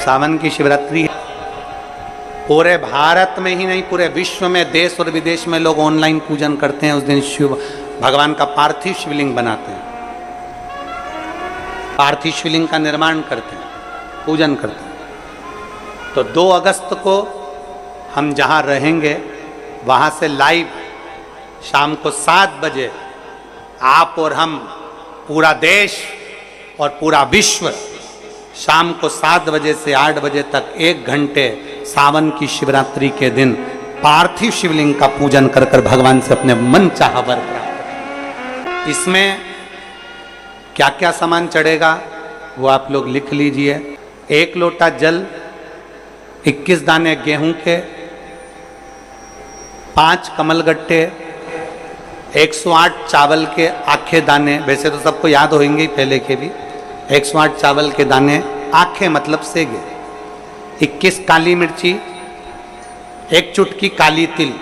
सावन की शिवरात्रि है। पूरे भारत में ही नहीं, पूरे विश्व में, देश और विदेश में लोग ऑनलाइन पूजन करते हैं। उस दिन शिव भगवान का पार्थिव शिवलिंग बनाते हैं, पार्थिव शिवलिंग का निर्माण करते हैं, पूजन करते हैं। तो 2 अगस्त को हम जहाँ रहेंगे वहाँ से लाइव शाम को 7 बजे आप और हम, पूरा देश और पूरा विश्व, शाम को 7 बजे से 8 बजे तक 1 घंटे सावन की शिवरात्रि के दिन पार्थिव शिवलिंग का पूजन कर कर भगवान से अपने मन चाहा वर प्राप्त। इसमें क्या क्या सामान चढ़ेगा वो आप लोग लिख लीजिए। 1 लोटा जल, 21 दाने गेहूं के, 5 कमलगट्टे, 108 चावल के आखे दाने, वैसे तो सबको याद होंगे ही पहले के भी। 108 चावल के दाने, आखे मतलब सेगे, 21 काली मिर्ची, 1 चुटकी काली तिल,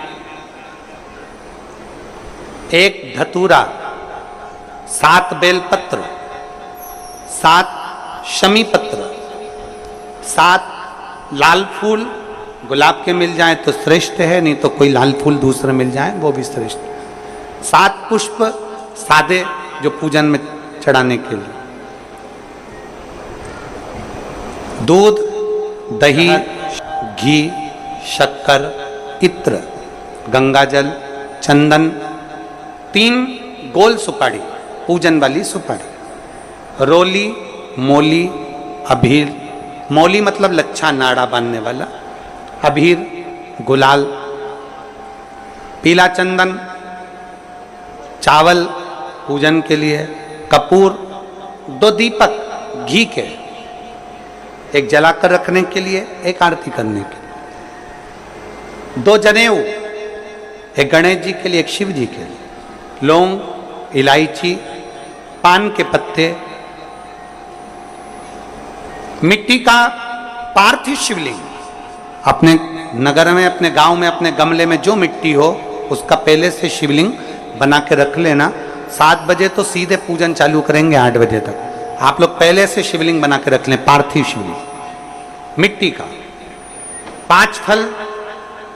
1 धतूरा, 7 बेलपत्र, 7 शमी पत्र, 7 लाल फूल, गुलाब के मिल जाए तो श्रेष्ठ है, नहीं तो कोई लाल फूल दूसरा मिल जाए वो भी श्रेष्ठ। 7 पुष्प सादे जो पूजन में चढ़ाने के लिए, दूध, दही, घी, शक्कर, इत्र, गंगाजल, चंदन, 3 गोल सुपारी, पूजन वाली सुपारी, रोली, मोली, अबीर, मोली मतलब लच्छा नाड़ा बांधने वाला, अबीर, गुलाल, पीला चंदन, चावल पूजन के लिए, कपूर, 2 दीपक घी के, 1 जलाकर रखने के लिए, 1 आरती करने के लिए, 2 जनेऊ, 1 गणेश जी के लिए, 1 शिव जी के लिए, लौंग, इलायची, पान के पत्ते, मिट्टी का पार्थिव शिवलिंग। अपने नगर में, अपने गांव में, अपने गमले में जो मिट्टी हो उसका पहले से शिवलिंग बना के रख लेना। 7 बजे तो सीधे पूजन चालू करेंगे, 8 बजे तक आप लोग पहले से शिवलिंग बना के रख लें, पार्थिव शिवलिंग मिट्टी का। 5 फल,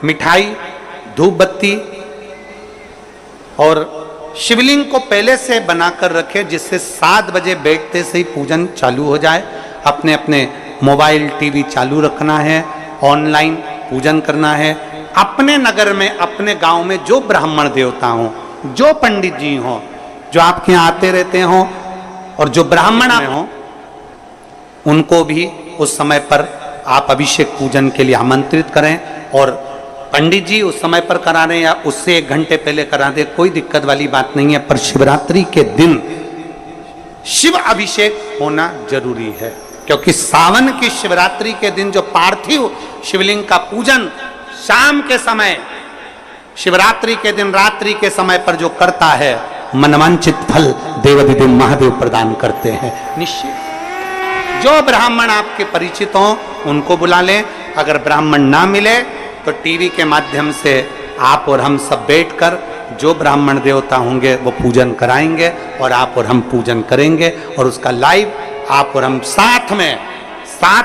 मिठाई, धूप बत्ती, और शिवलिंग को पहले से बनाकर रखें जिससे 7 बजे बैठते से ही पूजन चालू हो जाए। अपने अपने मोबाइल, टीवी चालू रखना है, ऑनलाइन पूजन करना है। अपने नगर में, अपने गांव में जो ब्राह्मण देवता हों, जो पंडित जी हों, जो आपके यहाँ आते रहते हों, और जो ब्राह्मण हों, उनको भी उस समय पर आप अभिषेक पूजन के लिए आमंत्रित करें। और पंडित जी उस समय पर करा रहे या उससे 1 घंटे पहले करा दे, कोई दिक्कत वाली बात नहीं है। पर शिवरात्रि के दिन शिव अभिषेक होना जरूरी है, क्योंकि सावन की शिवरात्रि के दिन जो पार्थिव शिवलिंग का पूजन शाम के समय, शिवरात्रि के दिन रात्रि के समय पर जो करता है, मनवांचित फल देवाधिदेव महादेव प्रदान करते हैं निश्चित। जो ब्राह्मण आपके परिचित हों उनको बुला लें। अगर ब्राह्मण ना मिले तो टीवी के माध्यम से आप और हम सब बैठकर जो ब्राह्मण देवता होंगे वो पूजन कराएंगे, और आप और हम पूजन करेंगे, और उसका लाइव आप और हम साथ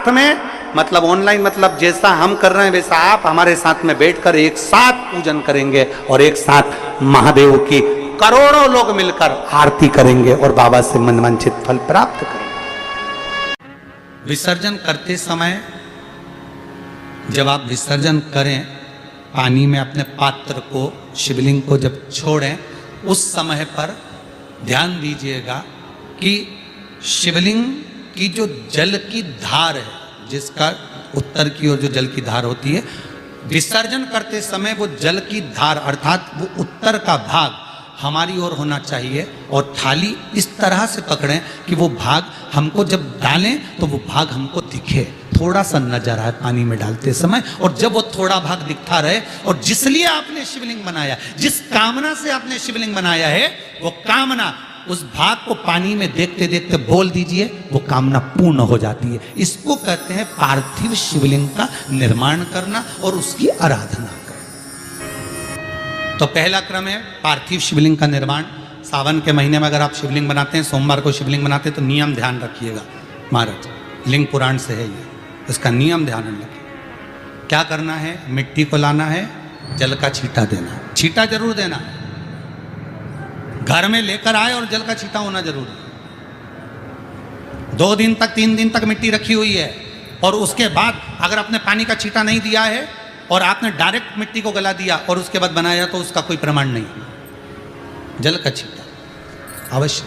में मतलब ऑनलाइन, मतलब जैसा हम कर रहे हैं वैसा आप हमारे साथ में बैठकर एक साथ पूजन करेंगे, और एक साथ महादेव की करोड़ों लोग मिलकर आरती करेंगे और बाबा से मनवांछित फल प्राप्त करेंगे। विसर्जन करते समय जब आप विसर्जन करें, पानी में अपने पात्र को, शिवलिंग को जब छोड़ें, उस समय पर ध्यान दीजिएगा कि शिवलिंग की जो जल की धार है, जिसका उत्तर की ओर जो जल की धार होती है, विसर्जन करते समय वो जल की धार अर्थात वो उत्तर का भाग हमारी ओर होना चाहिए, और थाली इस तरह से पकड़ें कि वो भाग हमको जब डालें तो वो भाग हमको दिखे, थोड़ा सा नजर आए पानी में डालते समय। और जब वो थोड़ा भाग दिखता रहे, और जिसलिए आपने शिवलिंग बनाया, जिस कामना से आपने शिवलिंग बनाया है, वो कामना उस भाग को पानी में देखते देखते बोल दीजिए, वो कामना पूर्ण हो जाती है। इसको कहते हैं पार्थिव शिवलिंग का निर्माण करना और उसकी आराधना करना। तो पहला क्रम है पार्थिव शिवलिंग का निर्माण। सावन के महीने में अगर आप शिवलिंग बनाते हैं, सोमवार को शिवलिंग बनाते हैं, तो नियम ध्यान रखिएगा महाराज, लिंग पुराण से है ये। इसका नियम ध्यान में रखें। क्या करना है? मिट्टी को लाना है, जल का छींटा देना, छींटा जरूर देना, घर में लेकर आए और जल का छींटा होना जरूरी है। 2 दिन तक 3 दिन तक मिट्टी रखी हुई है और उसके बाद अगर आपने पानी का छींटा नहीं दिया है और आपने डायरेक्ट मिट्टी को गला दिया और उसके बाद बनाया तो उसका कोई प्रमाण नहीं। जल का छींटा अवश्य,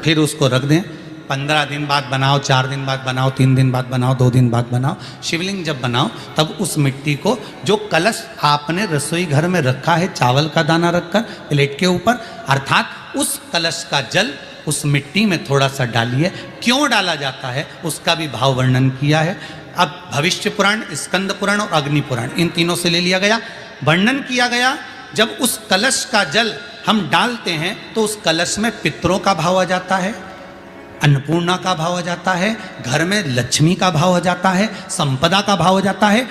फिर उसको रख दें। 15 दिन बाद बनाओ, 4 दिन बाद बनाओ, 3 दिन बाद बनाओ, 2 दिन बाद बनाओ। शिवलिंग जब बनाओ तब उस मिट्टी को, जो कलश आपने रसोई घर में रखा है चावल का दाना रखकर प्लेट के ऊपर, अर्थात उस कलश का जल उस मिट्टी में थोड़ा सा डालिए। क्यों डाला जाता है उसका भी भाव वर्णन किया है। अब भविष्य पुराण, स्कंद पुराण और अग्नि पुराण, इन तीनों से ले लिया गया। वर्णन किया गया जब उस कलश का जल हम डालते हैं तो उस कलश में पितरों का भाव आ जाता है, अन्नपूर्णा का भाव आ जाता है, घर में लक्ष्मी का भाव आ जाता है, संपदा का भाव आ जाता है।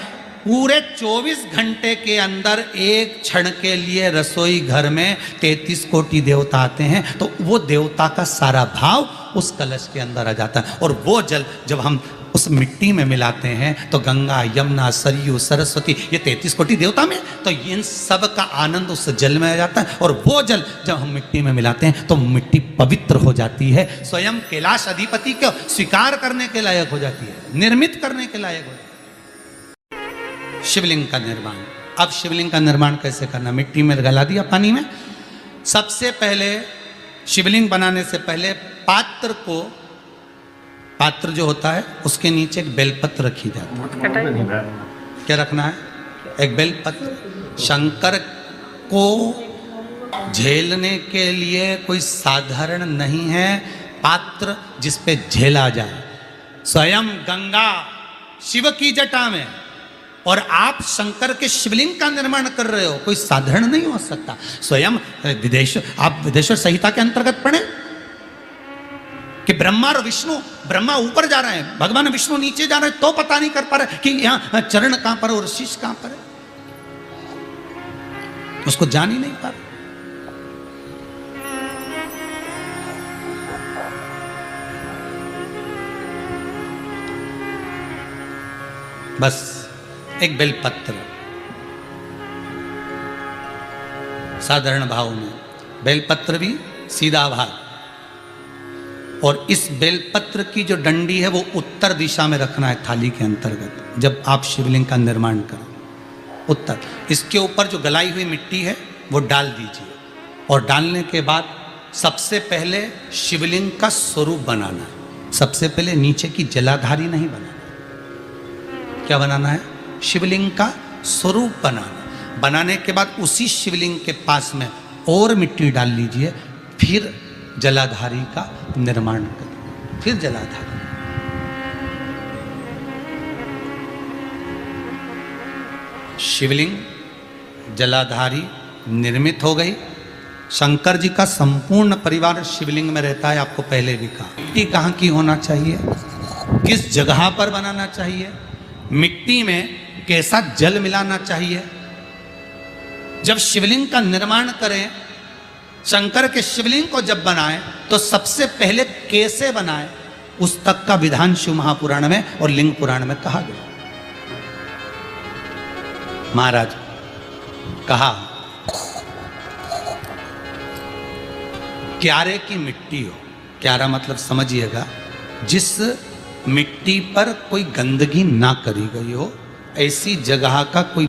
पूरे 24 घंटे के अंदर एक क्षण के लिए रसोई घर में 33 कोटि देवता आते हैं, तो वो देवता का सारा भाव उस कलश के अंदर आ जाता है। और वो जल जब हम उस मिट्टी में मिलाते हैं तो गंगा, यमुना, सरयू, सरस्वती, ये 33 कोटि देवता में, तो इन सब का आनंद उस जल में आ जाता है। और वो जल जब हम मिट्टी में मिलाते हैं तो मिट्टी पवित्र हो जाती है, स्वयं कैलाश अधिपति को स्वीकार करने के लायक हो जाती है, निर्मित करने के लायक हो जाती है। शिवलिंग का निर्माण। अब शिवलिंग का निर्माण कैसे करना? मिट्टी में गला दिया पानी में। सबसे पहले शिवलिंग बनाने से पहले पात्र जो होता है उसके नीचे एक बेलपत्र रखी जाती है। क्या रखना है? एक बेलपत्र। शंकर को झेलने के लिए कोई साधारण नहीं है पात्र जिस पे झेला जाए। स्वयं गंगा शिव की जटा में, और आप शंकर के शिवलिंग का निर्माण कर रहे हो, कोई साधारण नहीं हो सकता। स्वयं आप विदेश्वर संहिता के अंतर्गत पढ़े कि ब्रह्मा और विष्णु, ब्रह्मा ऊपर जा रहे हैं, भगवान विष्णु नीचे जा रहे हैं, तो पता नहीं कर पा रहे कि यहां चरण कहां पर और शीश कहां पर है, उसको जान ही नहीं पा रहे। बस एक बेलपत्र साधारण भाव में, बेलपत्र भी सीधा भाग, और इस बेलपत्र की जो डंडी है वो उत्तर दिशा में रखना है थाली के अंतर्गत। जब आप शिवलिंग का निर्माण करें उत्तर, इसके ऊपर जो गलाई हुई मिट्टी है वो डाल दीजिए, और डालने के बाद सबसे पहले शिवलिंग का स्वरूप बनाना है। सबसे पहले नीचे की जलाधारी नहीं बनाना। क्या बनाना है? शिवलिंग का स्वरूप बनाना। बनाने के बाद उसी शिवलिंग के पास में और मिट्टी डाल लीजिए, फिर जलाधारी का निर्माण करें, फिर जलाधारी। शिवलिंग जलाधारी निर्मित हो गई। शंकर जी का संपूर्ण परिवार शिवलिंग में रहता है, आपको पहले भी कहा। मिट्टी कहाँ की होना चाहिए, किस जगह पर बनाना चाहिए, मिट्टी में कैसा जल मिलाना चाहिए। जब शिवलिंग का निर्माण करें, शंकर के शिवलिंग को जब बनाएं तो सबसे पहले कैसे बनाएं, उस तक का विधान शिव महापुराण में और लिंग पुराण में कहा गया। महाराज कहा, क्यारे की मिट्टी हो, क्यारा मतलब समझिएगा जिस मिट्टी पर कोई गंदगी ना करी गई हो, ऐसी जगह का कोई